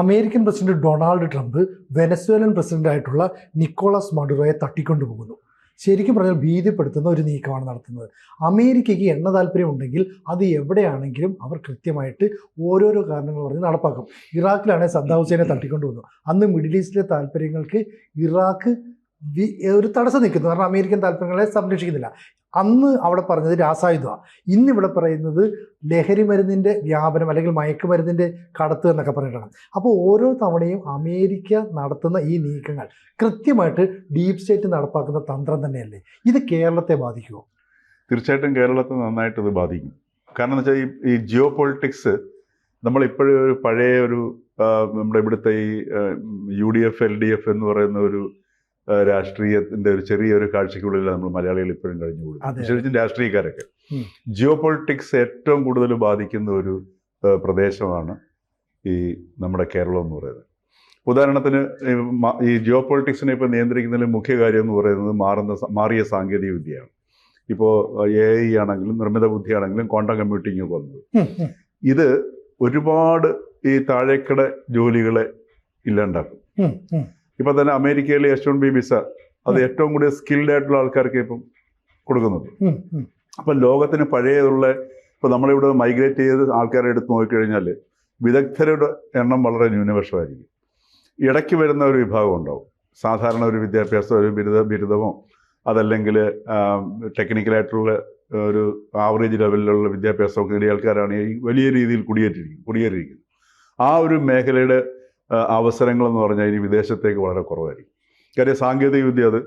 American president Donald Trump Venezuelan പ്രസിഡന്റായിട്ടുള്ള Nicolas മഡുറോയെ തട്ടിക്കൊണ്ടുപോകുന്നു. ശരിക്കും പറഞ്ഞാൽ ഭീതിപ്പെടുത്തുന്ന ഒരു നീക്കമാണ് നടത്തുന്നത്. അമേരിക്കയ്ക്ക് എണ്ണ താല്പര്യം ഉണ്ടെങ്കിൽ അത് എവിടെയാണെങ്കിലും അവർ കൃത്യമായിട്ട് ഓരോരോ കാരണങ്ങൾ പറഞ്ഞ് നടപ്പാക്കും. ഇറാഖിലാണെങ്കിൽ സദ്ദാം ഹുസൈനെ തട്ടിക്കൊണ്ടുവന്നു. അന്ന് മിഡിൽ ഈസ്റ്റിലെ താല്പര്യങ്ങൾക്ക് ഇറാഖ് ഒരു തടസ്സം നിൽക്കുന്നു. കാരണം അമേരിക്കൻ താല്പര്യങ്ങളെ സംരക്ഷിക്കുന്നില്ല. അന്ന് അവിടെ പറഞ്ഞത് രാസായുധമാണ്. ഇന്നിവിടെ പറയുന്നത് ലഹരി മരുന്നിൻ്റെ വ്യാപനം അല്ലെങ്കിൽ മയക്കുമരുന്നിൻ്റെ കടത്ത് എന്നൊക്കെ പറഞ്ഞിട്ടാണ്. അപ്പോൾ ഓരോ തവണയും അമേരിക്ക നടത്തുന്ന ഈ നീക്കങ്ങൾ കൃത്യമായിട്ട് ഡീപ് സ്റ്റേറ്റ് നടപ്പാക്കുന്ന തന്ത്രം തന്നെയല്ലേ? ഇത് കേരളത്തെ ബാധിക്കുമോ? തീർച്ചയായിട്ടും കേരളത്തെ നന്നായിട്ട് ഇത് ബാധിക്കും. കാരണം എന്ന് വെച്ചാൽ ഈ ജിയോ പൊളിറ്റിക്സ് നമ്മളിപ്പോഴും ഒരു പഴയ ഒരു നമ്മുടെ ഇവിടുത്തെ ഈ UDF LDF എന്ന് പറയുന്ന ഒരു രാഷ്ട്രീയത്തിന്റെ ഒരു ചെറിയൊരു കാഴ്ചയ്ക്കുള്ളിൽ നമ്മൾ മലയാളികൾ ഇപ്പോഴും കഴിഞ്ഞു കൂടും. വിശേഷിച്ചും രാഷ്ട്രീയക്കാരൊക്കെ ജിയോ പൊളിറ്റിക്സ് ഏറ്റവും കൂടുതൽ ബാധിക്കുന്ന ഒരു പ്രദേശമാണ് ഈ നമ്മുടെ കേരളം എന്ന് പറയുന്നത്. ഉദാഹരണത്തിന് ഈ ജിയോ പൊളിറ്റിക്സിനെ ഇപ്പോൾ നിയന്ത്രിക്കുന്നതിൽ മുഖ്യ കാര്യം എന്ന് പറയുന്നത് മാറിയ സാങ്കേതിക വിദ്യയാണ്. ഇപ്പോൾ AI ആണെങ്കിലും നിർമ്മിത ബുദ്ധിയാണെങ്കിലും ക്വാണ്ടം കമ്പ്യൂട്ടിംഗ് വന്നത്. ഇത് ഒരുപാട് ഈ താഴേക്കട ജോലികളെ ഇല്ലാണ്ടാക്കും. ഇപ്പൊ തന്നെ അമേരിക്കയിലെ H-1B വിസ അത് ഏറ്റവും കൂടുതൽ സ്കിൽഡ് ആയിട്ടുള്ള ആൾക്കാർക്ക് ഇപ്പം കൊടുക്കുന്നത്. അപ്പൊ ലോകത്തിന് പഴയതുള്ള ഇപ്പൊ നമ്മളിവിടെ മൈഗ്രേറ്റ് ചെയ്ത് ആൾക്കാരെ എടുത്ത് നോക്കിക്കഴിഞ്ഞാൽ വിദഗ്ധരുടെ എണ്ണം വളരെ ന്യൂനപക്ഷമായിരിക്കും. ഇടയ്ക്ക് വരുന്ന ഒരു വിഭാഗം ഉണ്ടാവും. സാധാരണ ഒരു വിദ്യാഭ്യാസം, ഒരു ബിരുദമോ അതല്ലെങ്കിൽ ടെക്നിക്കലായിട്ടുള്ള ഒരു ആവറേജ് ലെവലിലുള്ള വിദ്യാഭ്യാസമൊക്കെ നേടിയ ആൾക്കാരാണ് ഈ വലിയ രീതിയിൽ കുടിയേറിയിരിക്കുന്നത്. ആ ഒരു മേഖലയുടെ അവസരങ്ങളെന്ന് പറഞ്ഞാൽ ഇനി വിദേശത്തേക്ക് വളരെ കുറവായിരിക്കും. കാര്യം സാങ്കേതിക വിദ്യ അത്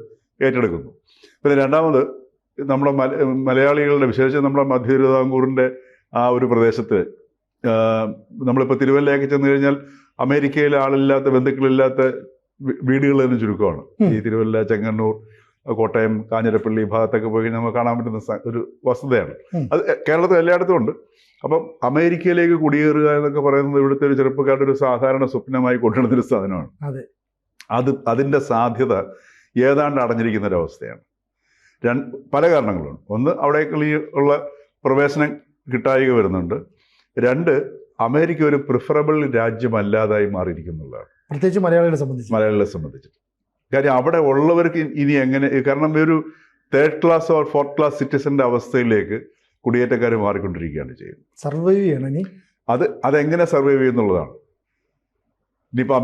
ഏറ്റെടുക്കുന്നു. പിന്നെ രണ്ടാമത് നമ്മുടെ മലയാളികളുടെ വിശേഷിച്ച് നമ്മുടെ മധ്യ തിരുവിതാംകൂറിൻ്റെ ആ ഒരു പ്രദേശത്ത് നമ്മളിപ്പോൾ തിരുവല്ലയൊക്കെ ചെന്ന് കഴിഞ്ഞാൽ അമേരിക്കയിൽ ആളില്ലാത്ത ബന്ധുക്കളില്ലാത്ത വീടുകൾ തന്നെ ചുരുക്കമാണ്. ഈ തിരുവല്ല, ചെങ്ങന്നൂർ, കോട്ടയം, കാഞ്ഞിരപ്പള്ളി ഭാഗത്തൊക്കെ പോയി കഴിഞ്ഞാൽ നമുക്ക് കാണാൻ പറ്റുന്ന ഒരു വസ്തുതയാണ്. അത് കേരളത്തിൽ എല്ലായിടത്തും ഉണ്ട്. അപ്പം അമേരിക്കയിലേക്ക് കുടിയേറുക എന്നൊക്കെ പറയുന്നത് ഇവിടുത്തെ ഒരു ചെറുപ്പക്കാരുടെ ഒരു സാധാരണ സ്വപ്നമായി കൊണ്ടുവരുന്നൊരു സാധനമാണ്. അതിൻ്റെ സാധ്യത ഏതാണ്ട് അടഞ്ഞിരിക്കുന്ന ഒരവസ്ഥയാണ്. പല കാരണങ്ങളുണ്ട്. ഒന്ന്, അവിടേക്കുള്ള പ്രവേശനം കിട്ടായിക വരുന്നുണ്ട്. രണ്ട്, അമേരിക്ക ഒരു പ്രിഫറബിൾ രാജ്യമല്ലാതായി മാറിയിരിക്കുന്നുള്ളതാണ്, പ്രത്യേകിച്ച് മലയാളികളെ സംബന്ധിച്ച്. കാര്യം അവിടെ ഉള്ളവർക്ക് ഇനി എങ്ങനെ, കാരണം ഒരു 3rd class or 4th class സിറ്റിസന്റെ അവസ്ഥയിലേക്ക് കുടിയേറ്റക്കാർ മാറിക്കൊണ്ടിരിക്കുകയാണ് ചെയ്യുന്നത്. സർവൈവ് ചെയ്യണം. അതെങ്ങനെ സർവൈവ് ചെയ്യുന്നുള്ളതാണ്. ഇനിയിപ്പോൾ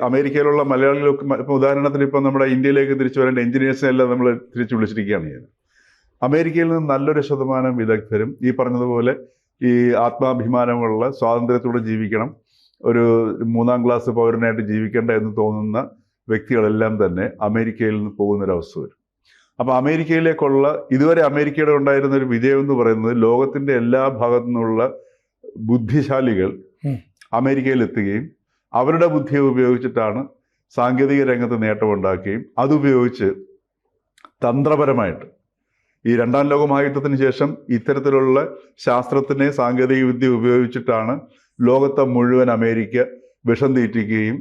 അമേരിക്കയിലുള്ള മലയാളികളൊക്കെ ഇപ്പോൾ ഉദാഹരണത്തിന് ഇപ്പം നമ്മുടെ ഇന്ത്യയിലേക്ക് തിരിച്ചു വരേണ്ട എഞ്ചിനീയേഴ്സിനെ എല്ലാം നമ്മൾ തിരിച്ചു വിളിച്ചിരിക്കുകയാണ് ചെയ്യുന്നത്. അമേരിക്കയിൽ നിന്ന് നല്ലൊരു ശതമാനം വിദഗ്ധരും ഈ പറഞ്ഞതുപോലെ ഈ ആത്മാഭിമാനമുള്ള സ്വാതന്ത്ര്യത്തോടെ ജീവിക്കണം, ഒരു 3ാം ക്ലാസ് പൗരനായിട്ട് ജീവിക്കേണ്ട എന്ന് തോന്നുന്ന വ്യക്തികളെല്ലാം തന്നെ അമേരിക്കയിൽ നിന്ന് പോകുന്നൊരവസ്ഥ വരും. അപ്പോൾ അമേരിക്കയിലേക്കുള്ള ഇതുവരെ അമേരിക്കയുടെ ഉണ്ടായിരുന്ന ഒരു വിജയം എന്ന് പറയുന്നത് ലോകത്തിൻ്റെ എല്ലാ ഭാഗത്തു നിന്നുള്ള ബുദ്ധിശാലികൾ അമേരിക്കയിൽ എത്തുകയും അവരുടെ ബുദ്ധിയെ ഉപയോഗിച്ചിട്ടാണ് സാങ്കേതിക രംഗത്ത് നേട്ടമുണ്ടാക്കുകയും അതുപയോഗിച്ച് തന്ത്രപരമായിട്ട് ഈ 2ാം ലോക മഹായുദ്ധത്തിന് ശേഷം ഇത്തരത്തിലുള്ള ശാസ്ത്രത്തിനെ സാങ്കേതിക വിദ്യ ഉപയോഗിച്ചിട്ടാണ് ലോകത്തെ മുഴുവൻ അമേരിക്ക വിഷം തീറ്റിക്കുകയും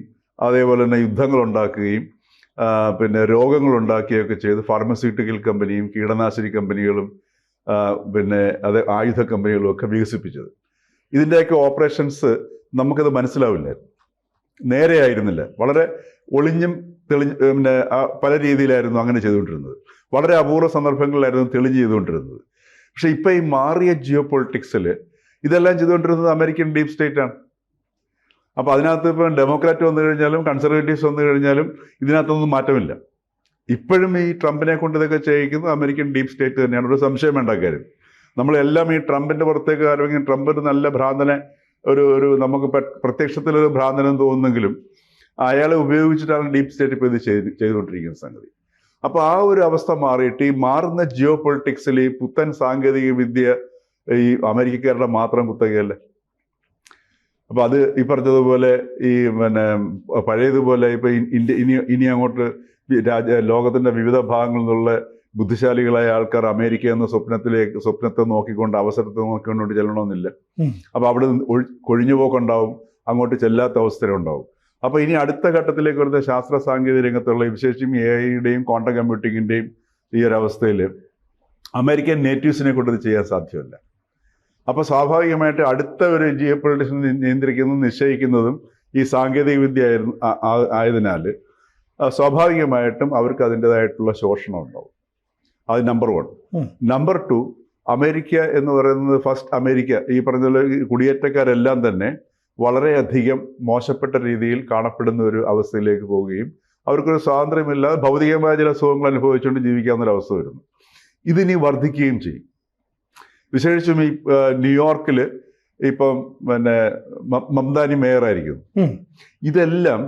അതേപോലെ തന്നെ യുദ്ധങ്ങൾ ഉണ്ടാക്കുകയും പിന്നെ രോഗങ്ങൾ ഉണ്ടാക്കുകയൊക്കെ ചെയ്ത് ഫാർമസ്യൂട്ടിക്കൽ കമ്പനിയും കീടനാശിനി കമ്പനികളും പിന്നെ ആയുധ കമ്പനികളും ഒക്കെ വികസിപ്പിച്ചത്. ഇതിൻ്റെയൊക്കെ ഓപ്പറേഷൻസ് നമുക്കത് മനസ്സിലാവില്ലായിരുന്നു, നേരെയായിരുന്നില്ല, വളരെ ഒളിഞ്ഞും പിന്നെ പല രീതിയിലായിരുന്നു അങ്ങനെ ചെയ്തുകൊണ്ടിരുന്നത്. വളരെ അപൂർവ സന്ദർഭങ്ങളിലായിരുന്നു തെളിഞ്ഞ് ചെയ്തുകൊണ്ടിരുന്നത്. പക്ഷെ ഇപ്പം ഈ മാറിയ ജിയോ പൊളിറ്റിക്സിൽ ഇതെല്ലാം ചെയ്തുകൊണ്ടിരുന്നത് അമേരിക്കൻ ഡീപ് സ്റ്റേറ്റ് ആണ്. അപ്പോൾ അതിനകത്ത് ഇപ്പം ഡെമോക്രാറ്റ് വന്നു കഴിഞ്ഞാലും കൺസർവേറ്റീവ്സ് വന്നു കഴിഞ്ഞാലും ഇതിനകത്തൊന്നും മാറ്റമില്ല. ഇപ്പോഴും ഈ ട്രംപിനെ കൊണ്ട് ഇതൊക്കെ ചെയ്യിക്കുന്നത് അമേരിക്കൻ ഡീപ് സ്റ്റേറ്റ് തന്നെയാണ്, ഒരു സംശയം വേണ്ട കാര്യം. നമ്മളെല്ലാം ഈ ട്രംപിൻ്റെ പുറത്തേക്ക് അല്ലെങ്കിൽ ട്രംപ് ഒരു നല്ല ഭ്രാന്തനെ ഒരു നമുക്ക് പ്രത്യക്ഷത്തിലൊരു ഭ്രാന്തനെന്ന് തോന്നുന്നെങ്കിലും അയാളെ ഉപയോഗിച്ചിട്ടാണ് ഡീപ് സ്റ്റേറ്റ് ഇപ്പോൾ ഇത് ചെയ്തുകൊണ്ടിരിക്കുന്ന സംഗതി. അപ്പോൾ ആ ഒരു അവസ്ഥ മാറിയിട്ട് ഈ മാറുന്ന ജിയോ പൊളിറ്റിക്സിൽ ഈ പുത്തൻ സാങ്കേതിക വിദ്യ ഈ അമേരിക്കക്കാരുടെ മാത്രം കുത്തകയല്ലേ. അപ്പോൾ അത് ഈ പറഞ്ഞതുപോലെ ഈ പിന്നെ പഴയതുപോലെ ഇപ്പോൾ ഇനി അങ്ങോട്ട് ലോകത്തിൻ്റെ വിവിധ ഭാഗങ്ങളിൽ നിന്നുള്ള ബുദ്ധിശാലികളായ ആൾക്കാർ അമേരിക്ക എന്ന സ്വപ്നത്തെ നോക്കിക്കൊണ്ട് അവസരത്തെ നോക്കിക്കൊണ്ട് ചെല്ലണമെന്നില്ല. അപ്പോൾ അവിടെ കൊഴിഞ്ഞുപോക്കുണ്ടാവും, അങ്ങോട്ട് ചെല്ലാത്ത അവസ്ഥയുണ്ടാവും. അപ്പോൾ ഇനി അടുത്ത ഘട്ടത്തിലേക്ക് വരുന്ന ശാസ്ത്ര സാങ്കേതിക രംഗത്തുള്ള വിശേഷിച്ചും AI-യുടെയും ക്വാണ്ടം കമ്പ്യൂട്ടിങ്ങിൻ്റെയും ഈ ഒരു അവസ്ഥയിൽ അമേരിക്കൻ നേറ്റീവ്സിനെ കൊണ്ട് ഇത് ചെയ്യാൻ സാധ്യമല്ല. അപ്പോൾ സ്വാഭാവികമായിട്ട് അടുത്ത ഒരു ജിയോ പൊളിറ്റിക്സിനെ നിയന്ത്രിക്കുന്നതും നിശ്ചയിക്കുന്നതും ഈ സാങ്കേതിക വിദ്യ ആയതിനാൽ സ്വാഭാവികമായിട്ടും അവർക്ക് അതിൻ്റെതായിട്ടുള്ള ശോഷണം ഉണ്ടാവും. അത് നമ്പർ 1. നമ്പർ 2, അമേരിക്ക എന്ന് പറയുന്നത് ഫസ്റ്റ് അമേരിക്ക ഈ പറഞ്ഞ കുടിയേറ്റക്കാരെല്ലാം തന്നെ വളരെയധികം മോശപ്പെട്ട രീതിയിൽ കാണപ്പെടുന്ന ഒരു അവസ്ഥയിലേക്ക് പോവുകയും അവർക്കൊരു സ്വാതന്ത്ര്യമില്ലാതെ ഭൗതികമായ ചില സുഖങ്ങൾ അനുഭവിച്ചുകൊണ്ട് ജീവിക്കാവുന്നൊരവസ്ഥ വരുന്നു. ഇതിനി വർദ്ധിക്കുകയും ചെയ്യും. വിശേഷിച്ചും ഈ ന്യൂയോർക്കിൽ ഇപ്പം പിന്നെ മംദാനി മേയറായിരിക്കും. ഇതെല്ലാം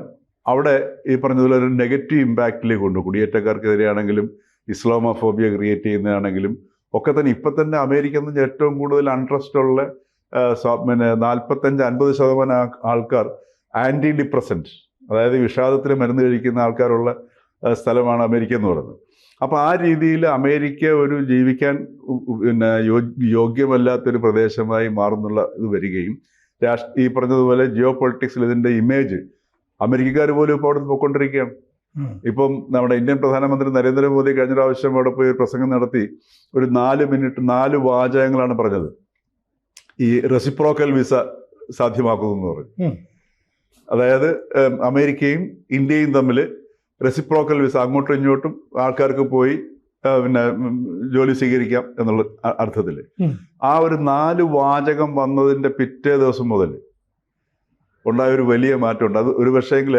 അവിടെ ഈ പറഞ്ഞതുപോലെ ഒരു നെഗറ്റീവ് ഇമ്പാക്റ്റിലേക്ക് കൊണ്ടു. കുടിയേറ്റക്കാർക്കെതിരെയാണെങ്കിലും ഇസ്ലാമോഫോബിയ ക്രിയേറ്റ് ചെയ്യുന്നതാണെങ്കിലും ഒക്കെ തന്നെ ഇപ്പം തന്നെ അമേരിക്കയിൽ നിന്ന് ഏറ്റവും കൂടുതൽ അൺട്രസ്റ്റ് ഉള്ള പിന്നെ 45-50% ആൾക്കാർ ആൻറ്റി ഡിപ്രസൻറ്റ്, അതായത് വിഷാദത്തിന് മരുന്ന് കഴിക്കുന്ന ആൾക്കാരുള്ള സ്ഥലമാണ് അമേരിക്ക എന്ന് പറയുന്നത്. അപ്പോൾ ആ രീതിയിൽ അമേരിക്ക ഒരു ജീവിക്കാൻ പിന്നെ യോഗ്യമല്ലാത്തൊരു പ്രദേശമായി മാറുന്നുള്ള ഇത് വരികയും ഈ പറഞ്ഞതുപോലെ ജിയോ പൊളിറ്റിക്സിൽ ഇതിൻ്റെ ഇമേജ് അമേരിക്കക്കാർ പോലും ഇപ്പോൾ അവിടെ പോയിക്കൊണ്ടിരിക്കുകയാണ്. ഇപ്പം നമ്മുടെ ഇന്ത്യൻ പ്രധാനമന്ത്രി നരേന്ദ്രമോദി കഴിഞ്ഞ പ്രാവശ്യം അവിടെ പോയി ഒരു പ്രസംഗം നടത്തി ഒരു 4 മിനിറ്റ് 4 വാചകങ്ങളാണ് പറഞ്ഞത്. ഈ റെസിപ്രോക്കൽ വിസ സാധ്യമാക്കുന്നു എന്ന് പറഞ്ഞു. അതായത് അമേരിക്കയും ഇന്ത്യയും തമ്മിൽ റെസിപ്രോക്കൽ വിസ, അങ്ങോട്ടും ഇങ്ങോട്ടും ആൾക്കാർക്ക് പോയി പിന്നെ ജോലി സ്വീകരിക്കാം എന്നുള്ള അർത്ഥത്തിൽ. ആ ഒരു 4 വാചകം വന്നതിൻ്റെ പിറ്റേ ദിവസം മുതൽ ഉണ്ടായ ഒരു വലിയ മാറ്റമുണ്ട്. അത് ഒരു പക്ഷേങ്കിൽ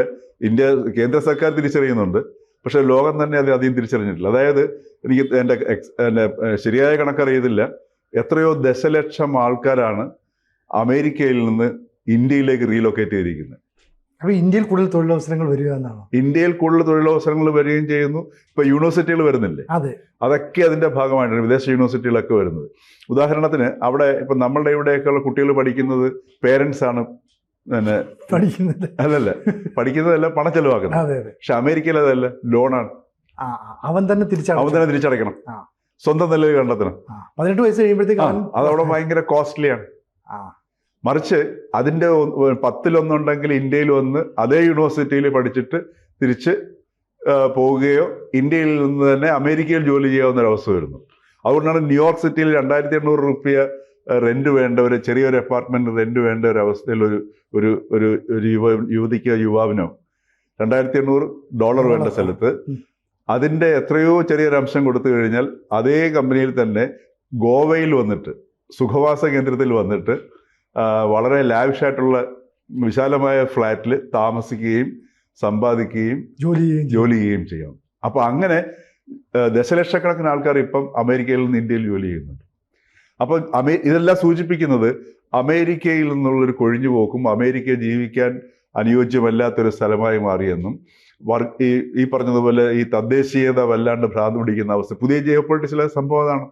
ഇന്ത്യ കേന്ദ്ര സർക്കാർ തിരിച്ചറിയുന്നുണ്ട്, പക്ഷേ ലോകം തന്നെ അത് അധികം തിരിച്ചറിഞ്ഞിട്ടില്ല. അതായത് എനിക്ക് എൻ്റെ ശരിയായ കണക്കറിയത്തില്ല, എത്രയോ ദശലക്ഷം ആൾക്കാരാണ് അമേരിക്കയിൽ നിന്ന് ഇന്ത്യയിലേക്ക് റീലൊക്കേറ്റ് ചെയ്തിരിക്കുന്നത്. അപ്പോൾ ഇന്ത്യയിൽ കൂടുതൽ തൊഴിലവസരങ്ങൾ വരിക എന്നാണ്. ഇന്ത്യയിൽ കൂടുതൽ തൊഴിലവസരങ്ങൾ വരികയും ചെയ്യുന്നു. ഇപ്പോൾ യൂണിവേഴ്സിറ്റികൾ വരുന്നില്ലേ, അതെ, അതൊക്കെ അതിൻ്റെ ഭാഗമായിട്ടാണ് വിദേശ യൂണിവേഴ്സിറ്റികളൊക്കെ വരുന്നത്. ഉദാഹരണത്തിന് അവിടെ ഇപ്പം നമ്മളുടെ ഇവിടെയൊക്കെയുള്ള കുട്ടികൾ പഠിക്കുന്നത് പേരൻസ് ആണ് പിന്നെ പഠിക്കുന്നത്, അല്ലല്ല പഠിക്കുന്നതല്ല പണം ചെലവാക്കുന്നത്. പക്ഷെ അമേരിക്കയിൽ അതല്ല, ലോണാണ്. അവൻ തന്നെ തിരിച്ചടയ്ക്കണം, സ്വന്തം നിലയിൽ കണ്ടെത്തണം. 18 വയസ്സ് കഴിയുമ്പോഴത്തേക്ക് അതവിടെ ഭയങ്കര കോസ്റ്റ്ലിയാണ്. മറിച്ച് അതിൻ്റെ 10-1 ഇന്ത്യയിൽ വന്ന് അതേ യൂണിവേഴ്സിറ്റിയിൽ പഠിച്ചിട്ട് തിരിച്ച് പോവുകയോ ഇന്ത്യയിൽ നിന്ന് തന്നെ അമേരിക്കയിൽ ജോലി ചെയ്യാവുന്ന ഒരവസ്ഥ വരുന്നു. അതുകൊണ്ടാണ് ന്യൂയോർക്ക് സിറ്റിയിൽ 2800 രൂപ റെന്റ് വേണ്ട ഒരു ചെറിയൊരു അപ്പാർട്ട്മെന്റ് റെന്റ് വേണ്ട ഒരു അവസ്ഥയിൽ ഒരു യുവതിക്കോ യുവാവിനോ $2800 വേണ്ട സ്ഥലത്ത് അതിൻ്റെ എത്രയോ ചെറിയൊരു അംശം കൊടുത്തു കഴിഞ്ഞാൽ അതേ കമ്പനിയിൽ തന്നെ ഗോവയിൽ വന്നിട്ട് സുഖവാസ കേന്ദ്രത്തിൽ വന്നിട്ട് വളരെ ലാവിഷായിട്ടുള്ള വിശാലമായ ഫ്ലാറ്റിൽ താമസിക്കുകയും സമ്പാദിക്കുകയും ജോലി ചെയ്യുകയും ചെയ്യാം. അപ്പോൾ അങ്ങനെ ദശലക്ഷക്കണക്കിന് ആൾക്കാർ ഇപ്പം അമേരിക്കയിൽ നിന്ന് ഇന്ത്യയിൽ ജോലി ചെയ്യുന്നുണ്ട്. അപ്പം ഇതെല്ലാം സൂചിപ്പിക്കുന്നത് അമേരിക്കയിൽ നിന്നുള്ളൊരു കൊഴിഞ്ഞുപോക്കും അമേരിക്ക ജീവിക്കാൻ അനുയോജ്യമല്ലാത്തൊരു സ്ഥലമായി മാറിയെന്നും ഈ പറഞ്ഞതുപോലെ ഈ തദ്ദേശീയത വല്ലാണ്ട് ഭ്രാന്ത് പിടിക്കുന്ന അവസ്ഥ പുതിയ ജിയോ പൊളിറ്റിക്സിലെ സംഭവം അതാണ്.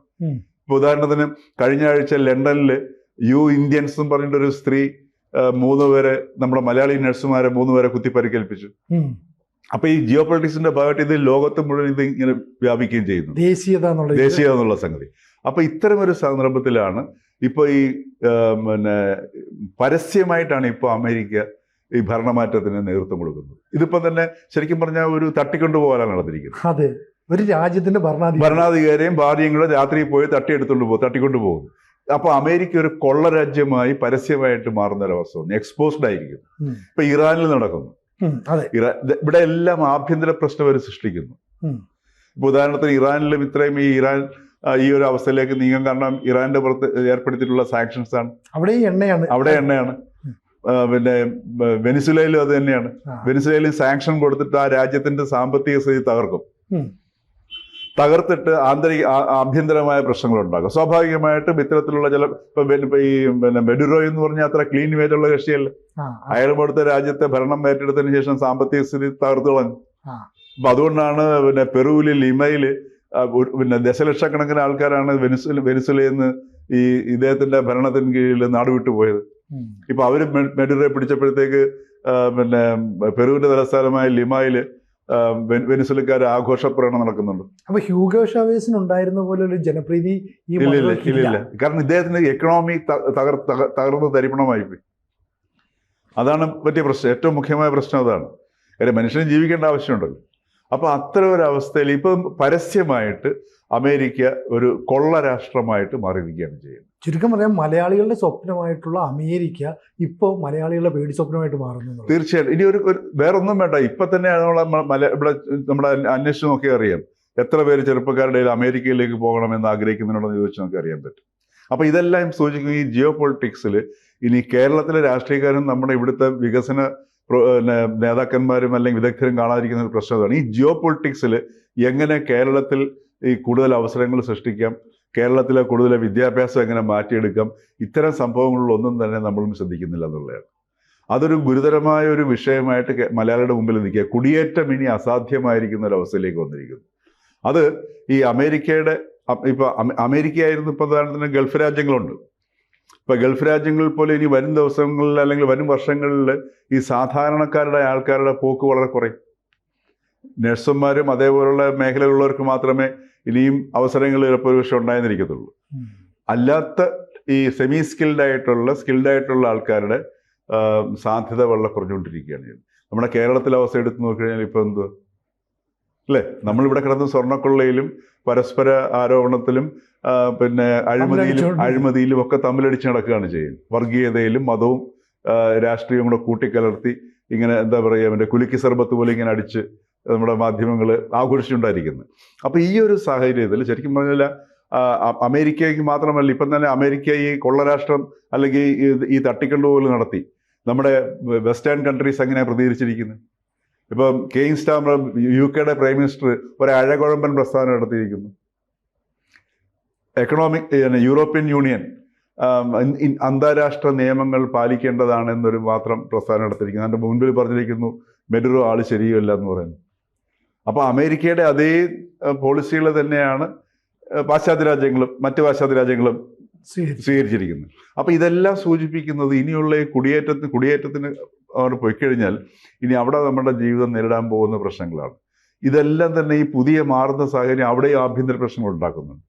ഇപ്പോൾ ഉദാഹരണത്തിന് കഴിഞ്ഞ ആഴ്ച ലണ്ടനിൽ ഇന്ത്യൻസ് എന്ന് പറഞ്ഞിട്ടൊരു സ്ത്രീ 3 പേരെ നമ്മുടെ മലയാളി നഴ്സുമാരെ 3 പേരെ കുത്തിപ്പരിക്കേൽപ്പിച്ചു. അപ്പൊ ഈ ജിയോ പൊളിറ്റിക്സിന്റെ ഭാഗമായിട്ട് ഇത് ലോകത്ത് മുഴുവൻ ഇത് ഇങ്ങനെ വ്യാപിക്കുകയും ചെയ്യുന്നു, ദേശീയത എന്നുള്ള സംഗതി. അപ്പൊ ഇത്തരം ഒരു സന്ദർഭത്തിലാണ് ഇപ്പൊ ഈ പിന്നെ പരസ്യമായിട്ടാണ് ഇപ്പോൾ അമേരിക്ക ഈ ഭരണമാറ്റത്തിന് നേതൃത്വം കൊടുക്കുന്നത്. ഇതിപ്പം തന്നെ ശരിക്കും പറഞ്ഞാൽ ഒരു തട്ടിക്കൊണ്ടുപോകാനാണ് നടന്നിരിക്കുന്നത്. അതെ, ഒരു രാജ്യത്തിന്റെ ഭരണാധികാരിയും ഭാര്യയും കൂടെ രാത്രി പോയി തട്ടിക്കൊണ്ടു പോകും. അപ്പൊ അമേരിക്ക ഒരു കൊള്ള രാജ്യമായി പരസ്യമായിട്ട് മാറുന്ന ഒരവസ്ഥ എക്സ്പോസ്ഡ് ആയിരിക്കും. ഇപ്പൊ ഇറാനിൽ നടക്കുന്നു. ഇവിടെ എല്ലാം ആഭ്യന്തര പ്രശ്നം അവർ സൃഷ്ടിക്കുന്നു. ഇപ്പൊ ഉദാഹരണത്തിന് ഇറാനിലും ഇത്രയും ഈ ഒരു അവസ്ഥയിലേക്ക് നീങ്ങാൻ കാരണം ഇറാന്റെ പുറത്ത് ഏർപ്പെടുത്തിയിട്ടുള്ള സാങ്ഷൻസ് ആണ്. അവിടെ എണ്ണയാണ്. പിന്നെ വെനിസുലയിലും അത് തന്നെയാണ്. വെനിസുലയിൽ സാങ്ഷൻ കൊടുത്തിട്ട് ആ രാജ്യത്തിന്റെ സാമ്പത്തിക സ്ഥിതി തകർത്തിട്ട് ആഭ്യന്തരമായ പ്രശ്നങ്ങൾ ഉണ്ടാകും. സ്വാഭാവികമായിട്ടും ഇത്തരത്തിലുള്ള ചില ഈ മെഡുറോ എന്ന് പറഞ്ഞാൽ അത്ര ക്ലീൻ ഇമേജുള്ള കക്ഷിയല്ല. അയാൾ കൊടുത്ത രാജ്യത്തെ ഭരണം ഏറ്റെടുത്തതിന് ശേഷം സാമ്പത്തിക സ്ഥിതി തകർത്തു കളഞ്ഞു. അപ്പൊ അതുകൊണ്ടാണ് പെറുവില് ലിമയില് ദശലക്ഷക്കണക്കിന് ആൾക്കാരാണ് വെനിസുലയിൽ നിന്ന് ഈ ഇദ്ദേഹത്തിന്റെ ഭരണത്തിന് കീഴിൽ നാട് വിട്ടുപോയത്. ഇപ്പൊ അവര് മെഡുറോയെ പിടിച്ചപ്പോഴത്തേക്ക് പെറുവിന്റെ തലസ്ഥാനമായ ലിമയില് വെനിസുലക്കാർ ആഘോഷപ്രകടനം നടക്കുന്നുണ്ട്. അപ്പൊ ഹ്യൂഗോ ഷാവേസിന് ഉണ്ടായിരുന്ന പോലെ ഒരു ജനപ്രീതി ഇല്ല. കാരണം ഇദ്ദേഹത്തിന്റെ എക്കണോമി തകർന്ന് തരിപ്പണമായി പോയി. അതാണ് പറ്റിയ പ്രശ്നം. ഏറ്റവും മുഖ്യമായ പ്രശ്നം അതാണ്. കാര്യം മനുഷ്യന് ജീവിക്കേണ്ട ആവശ്യമുണ്ടല്ലോ. അപ്പൊ അത്തരം ഒരു അവസ്ഥയിൽ ഇപ്പം പരസ്യമായിട്ട് അമേരിക്ക ഒരു കൊള്ള രാഷ്ട്രമായിട്ട് മാറിയിരിക്കുകയാണ് ചെയ്യുന്നത്. ചുരുക്കം പറയാം, മലയാളികളുടെ സ്വപ്നമായിട്ടുള്ള അമേരിക്ക ഇപ്പോൾ മലയാളികളുടെ പേടി സ്വപ്നമായിട്ട് മാറുന്നു. തീർച്ചയായിട്ടും. ഇനി ഒരു വേറൊന്നും വേണ്ട, ഇപ്പൊ തന്നെ ഇവിടെ നമ്മുടെ അന്വേഷിച്ച് നോക്കി അറിയാം എത്ര പേര് ചെറുപ്പക്കാരുടെ അമേരിക്കയിലേക്ക് പോകണമെന്ന് ആഗ്രഹിക്കുന്നുണ്ടെന്ന് ചോദിച്ചാൽ നമുക്ക് അറിയാൻ പറ്റും. അപ്പൊ ഇതെല്ലാം സൂചിക്കും ഈ ജിയോ പൊളിറ്റിക്സിൽ ഇനി കേരളത്തിലെ രാഷ്ട്രീയക്കാരും നമ്മുടെ ഇവിടുത്തെ വികസന നേതാക്കന്മാരും അല്ലെങ്കിൽ വിദഗ്ധരും കാണാതിരിക്കുന്ന ഒരു പ്രശ്നമാണ് ഈ ജിയോ പൊളിറ്റിക്സിൽ എങ്ങനെ കേരളത്തിൽ ഈ കൂടുതൽ അവസരങ്ങൾ സൃഷ്ടിക്കാം, കേരളത്തിലെ കൂടുതൽ വിദ്യാഭ്യാസം എങ്ങനെ മാറ്റിയെടുക്കാം, ഇത്തരം സംഭവങ്ങളിലൊന്നും തന്നെ നമ്മളും ശ്രദ്ധിക്കുന്നില്ല എന്നുള്ളതാണ്. അതൊരു ഗുരുതരമായ ഒരു വിഷയമായിട്ട് മലയാളിയുടെ മുമ്പിൽ നിൽക്കുക. കുടിയേറ്റം ഇനി അസാധ്യമായിരിക്കുന്ന ഒരു അവസ്ഥയിലേക്ക് വന്നിരിക്കുന്നു. അത് ഈ അമേരിക്കയുടെ ഇപ്പൊ അമേരിക്കയായിരുന്നു ഇപ്പൊ ഉദാഹരണത്തിന് ഗൾഫ് രാജ്യങ്ങളുണ്ട്. ഇപ്പൊ ഗൾഫ് രാജ്യങ്ങളിൽ പോലെ ഇനി വരും ദിവസങ്ങളിൽ അല്ലെങ്കിൽ വരും വർഷങ്ങളിൽ ഈ സാധാരണക്കാരുടെ ആൾക്കാരുടെ പോക്ക് വളരെ കുറയും. നഴ്സുമാരും അതേപോലുള്ള മേഖലയിലുള്ളവർക്ക് മാത്രമേ ഇനിയും അവസരങ്ങൾ ചിലപ്പോൾ ഒരു പക്ഷേ ഉണ്ടായിരുന്നിരിക്കത്തുള്ളൂ. അല്ലാത്ത ഈ സെമി സ്കിൽഡ് ആയിട്ടുള്ള ആൾക്കാരുടെ സാധ്യത വളരെ കുറഞ്ഞുകൊണ്ടിരിക്കുകയാണ്. നമ്മുടെ കേരളത്തിലെ അവസ്ഥ എടുത്ത് നോക്കിക്കഴിഞ്ഞാൽ ഇപ്പൊ എന്തുവാ അല്ലേ, നമ്മളിവിടെ കിടന്ന് സ്വർണ്ണക്കൊള്ളയിലും പരസ്പര ആരോപണത്തിലും പിന്നെ അഴിമതിയിലും ഒക്കെ തമ്മിലടിച്ച് നടക്കുകയാണ് ചെയ്യുന്നത്. വർഗീയതയിലും മതവും രാഷ്ട്രീയവും കൂടെ കൂട്ടിക്കലർത്തി ഇങ്ങനെ എന്താ പറയുക, അവൻ്റെ കുലുക്കി സർബത്ത് പോലെ ഇങ്ങനെ അടിച്ച് നമ്മുടെ മാധ്യമങ്ങൾ ആഘോഷിച്ചുകൊണ്ടായിരിക്കുന്നത്. അപ്പോൾ ഈ ഒരു സാഹചര്യത്തിൽ ശരിക്കും പറഞ്ഞാൽ അമേരിക്കയ്ക്ക് മാത്രമല്ല, ഇപ്പം തന്നെ അമേരിക്ക ഈ കൊള്ളരാഷ്ട്രം അല്ലെങ്കിൽ ഈ തട്ടിക്കൊണ്ടുപോലും നടത്തി നമ്മുടെ വെസ്റ്റേൺ കൺട്രീസ് എങ്ങനെയാണ് പ്രതികരിച്ചിരിക്കുന്നത്. ഇപ്പം Kane Starmer UK prime minister ഒരു അഴകുഴമ്പൻ പ്രസ്താവന നടത്തിയിരിക്കുന്നു. യൂറോപ്യൻ യൂണിയൻ അന്താരാഷ്ട്ര നിയമങ്ങൾ പാലിക്കേണ്ടതാണ് എന്നൊരു മാത്രം പ്രസ്താവന നടത്തിയിരിക്കുന്നു. അതിൻ്റെ മുൻപിൽ പറഞ്ഞിരിക്കുന്നു മെഡുറോ ആള് ശരിയല്ല എന്ന് പറയുന്നു. അപ്പോൾ അമേരിക്കയുടെ അതേ പോളിസികൾ തന്നെയാണ് മറ്റ് പാശ്ചാത്യ രാജ്യങ്ങളും സ്വീകരിച്ചിരിക്കുന്നത്. അപ്പോൾ ഇതെല്ലാം സൂചിപ്പിക്കുന്നത് ഇനിയുള്ള ഈ കുടിയേറ്റത്തിന് അവിടെ പോയിക്കഴിഞ്ഞാൽ ഇനി അവിടെ നമ്മുടെ ജീവിതം നേരിടാൻ പോകുന്ന പ്രശ്നങ്ങളാണ്. ഇതെല്ലാം തന്നെ ഈ പുതിയ മാറുന്ന സാഹചര്യം അവിടെയും ആഭ്യന്തര പ്രശ്നങ്ങൾ ഉണ്ടാക്കുന്നുണ്ട്.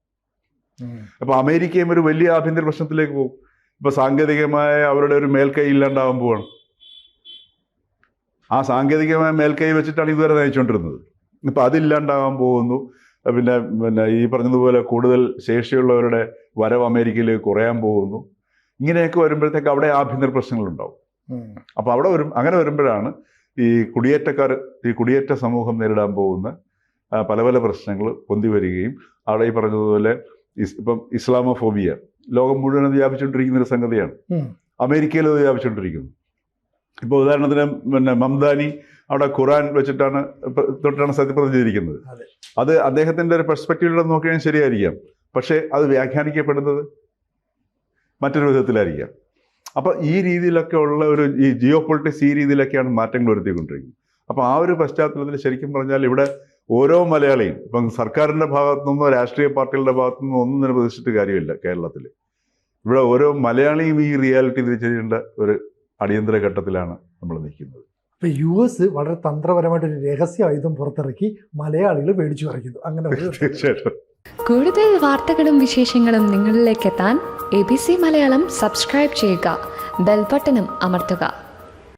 അപ്പൊ അമേരിക്കയും ഒരു വലിയ ആഭ്യന്തര പ്രശ്നത്തിലേക്ക് പോകും. ഇപ്പൊ സാങ്കേതികമായ അവരുടെ ഒരു മേൽക്കൈ ഇല്ലാണ്ടാവാൻ പോവാണ്. ആ സാങ്കേതികമായ മേൽക്കൈ വെച്ചിട്ടാണ് ഇതുവരെ നയിച്ചുകൊണ്ടിരുന്നത്. ഇപ്പൊ അതില്ലാണ്ടാകാൻ പോകുന്നു. പിന്നെ ഈ പറഞ്ഞതുപോലെ കൂടുതൽ ശേഷിയുള്ളവരുടെ വരവ് അമേരിക്കയിലേക്ക് കുറയാൻ പോകുന്നു. ഇങ്ങനെയൊക്കെ വരുമ്പോഴത്തേക്ക് അവിടെ ആഭ്യന്തര പ്രശ്നങ്ങളുണ്ടാവും. അപ്പൊ അവിടെ അങ്ങനെ വരുമ്പോഴാണ് ഈ കുടിയേറ്റ സമൂഹം നേരിടാൻ പോകുന്ന പല പല പ്രശ്നങ്ങൾ പൊന്തി വരികയും അവിടെ ഈ പറഞ്ഞതുപോലെ ഇപ്പം ഇസ്ലാമോഫോബിയ ലോകം മുഴുവൻ വ്യാപിച്ചുകൊണ്ടിരിക്കുന്ന ഒരു സംഗതിയാണ്. അമേരിക്കയിൽ അത് വ്യാപിച്ചുകൊണ്ടിരിക്കുന്നു. ഇപ്പോൾ ഉദാഹരണത്തിന് മംദാനി അവിടെ ഖുറാൻ തൊട്ടാണ് സത്യപ്രതിജ്ഞ ചെയ്തിരിക്കുന്നത്. അത് അദ്ദേഹത്തിന്റെ ഒരു പെർസ്പെക്റ്റീവിലൂടെ നോക്കിയാൽ ശരിയായിരിക്കാം, പക്ഷേ അത് വ്യാഖ്യാനിക്കപ്പെടുന്നത് മറ്റൊരു വിധത്തിലായിരിക്കാം. അപ്പോൾ ഈ രീതിയിലൊക്കെ ഉള്ള ഈ ജിയോ പൊളിറ്റിക്സ് ഈ രീതിയിലൊക്കെയാണ് മാറ്റങ്ങൾ വരുത്തിക്കൊണ്ടിരിക്കുന്നത്. അപ്പോൾ ആ ഒരു പശ്ചാത്തലത്തിൽ ശരിക്കും പറഞ്ഞാൽ ഇവിടെ ഓരോ മലയാളിയും ഇപ്പം സർക്കാരിൻ്റെ ഭാഗത്തുനിന്നോ രാഷ്ട്രീയ പാർട്ടികളുടെ ഭാഗത്തുനിന്നോ ഒന്നും തന്നെ പ്രതീക്ഷിച്ചിട്ട് കാര്യമില്ല. കേരളത്തിൽ ഇവിടെ ഓരോ മലയാളിയും ഈ റിയാലിറ്റി തിരിച്ചറിയേണ്ട ഒരു അടിയന്തര ഘട്ടത്തിലാണ് നമ്മൾ നിൽക്കുന്നത്. ഇപ്പം US വളരെ തന്ത്രപരമായിട്ടൊരു രഹസ്യ ആയുധം പുറത്തിറക്കി മലയാളികൾ പേടിച്ചു പറിക്കുന്നു. അങ്ങനെ തീർച്ചയായിട്ടും കൂടുതൽ വാർത്തകളും വിശേഷങ്ങളും നിങ്ങളിലേക്ക് എത്താൻ ABC മലയാളം സബ്സ്ക്രൈബ് ചെയ്യുക, ബെൽ ബട്ടണും അമർത്തുക.